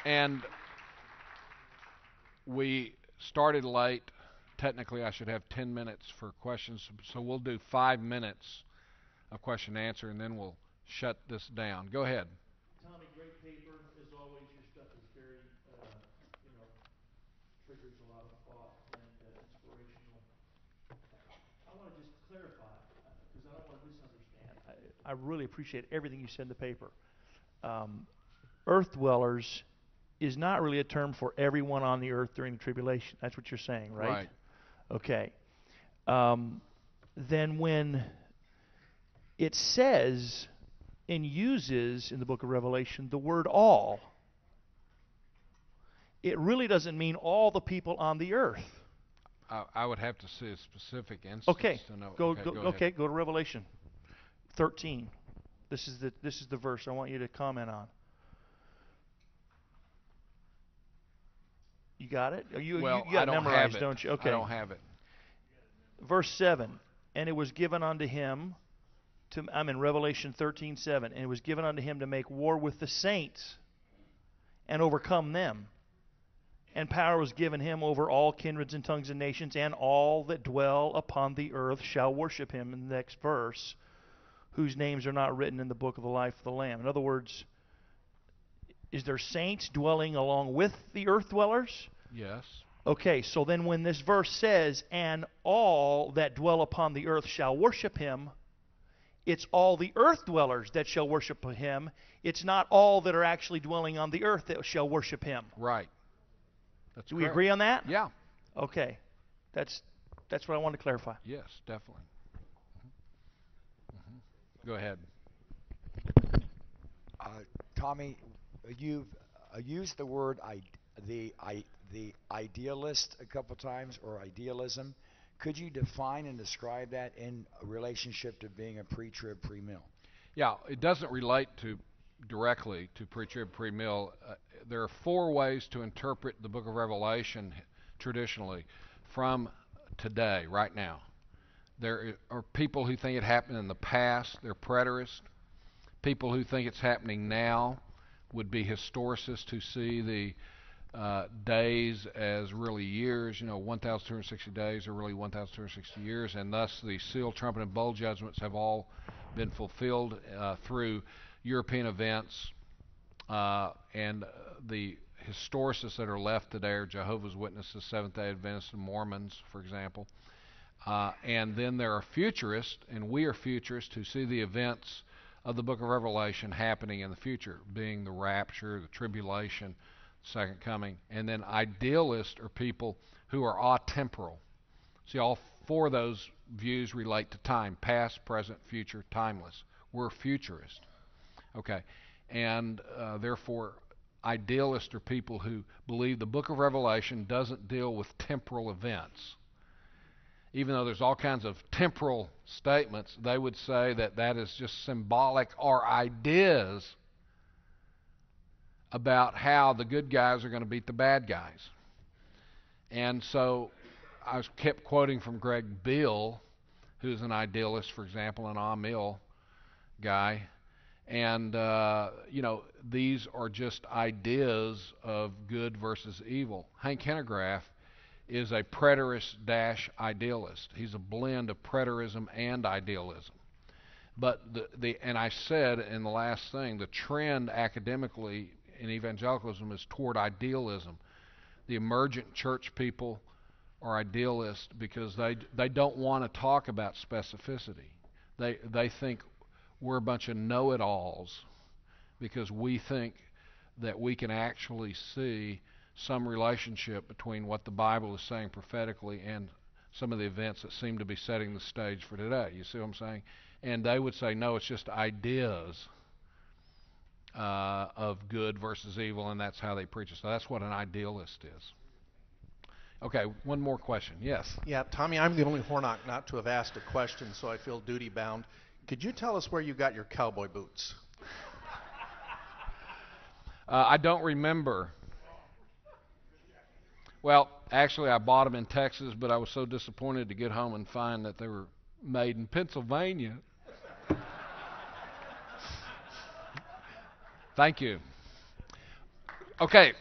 And we started late. Technically, I should have 10 minutes for questions, so we'll do 5 minutes of question and answer, and then we'll shut this down. Go ahead. Tommy, great paper as always. Your stuff is very, you know, triggers a lot of thought and inspirational. I want to just clarify because I don't want to misunderstand. I really appreciate everything you said in the paper. Um, Earth dwellers is not really a term for everyone on the earth during the tribulation. That's what you're saying, right? Right. Okay. Um, then when it says and uses in the book of Revelation the word all, it really doesn't mean all the people on the earth. I would have to see a specific instance Okay, to know. go Okay, go go ahead. okay, go to Revelation 13. This is the verse I want you to comment on. You got it? You Well, got I it don't have memorized, it. don't you? I Okay. don't have it. Verse 7. And it was given unto him I'm in Revelation 13:7. And it was given unto him to make war with the saints and overcome them. And power was given him over all kindreds and tongues and nations, and all that dwell upon the earth shall worship him. In the next verse, whose names are not written in the book of the life of the Lamb. In other words, is there saints dwelling along with the earth dwellers? Yes. Okay, so then when this verse says, and all that dwell upon the earth shall worship him, it's all the earth dwellers that shall worship him. It's not all that are actually dwelling on the earth that shall worship him. Right. That's Do we correct. agree on that? Yeah. Okay. That's what I wanted to clarify. Yes, definitely. Go ahead. Uh, Tommy, you've used the word the idealist a couple times, or idealism. Could you define and describe that in relationship to being a pre-trib, pre-mill? Yeah, it doesn't relate to directly to pre-trib, pre-mill. There are four ways to interpret the book of Revelation traditionally from today, right now. There are people who think it happened in the past. They're preterists. People who think it's happening now would be historicists who see the days as really years. 1,260 days are really 1,260 years, and thus the seal, trumpet, and bowl judgments have all been fulfilled through European events, and the historicists that are left today are Jehovah's Witnesses, Seventh-day Adventists, and Mormons, for example. And then there are futurists, and we are futurists who see the events of the book of Revelation happening in the future, being the rapture, the tribulation, second coming. And then idealists are people who are atemporal. See, all four of those views relate to time: past, present, future, timeless. We're futurists. Okay. And therefore, idealists are people who believe the book of Revelation doesn't deal with temporal events. Even though there's all kinds of temporal statements, they would say that that is just symbolic or ideas about how the good guys are going to beat the bad guys. And so I kept quoting from Greg Beale, who's an idealist, for example, an Amil guy. And, these are just ideas of good versus evil. Hank Hanegraaff is a preterist-idealist. He's a blend of preterism and idealism. But and I said in the last thing, the trend academically in evangelicalism is toward idealism. The emergent church people are idealists because they don't want to talk about specificity. They think we're a bunch of know-it-alls because we think that we can actually see some relationship between what the Bible is saying prophetically and some of the events that seem to be setting the stage for today. You see what I'm saying? And they would say, no, it's just ideas of good versus evil, and that's how they preach it. So that's what an idealist is. Okay, one more question. Yes. Yeah, Tommy, I'm the only Hornock not to have asked a question, so I feel duty bound. Could you tell us where you got your cowboy boots? I don't remember. Well, actually, I bought them in Texas, but I was so disappointed to get home and find that they were made in Pennsylvania. Thank you. Okay,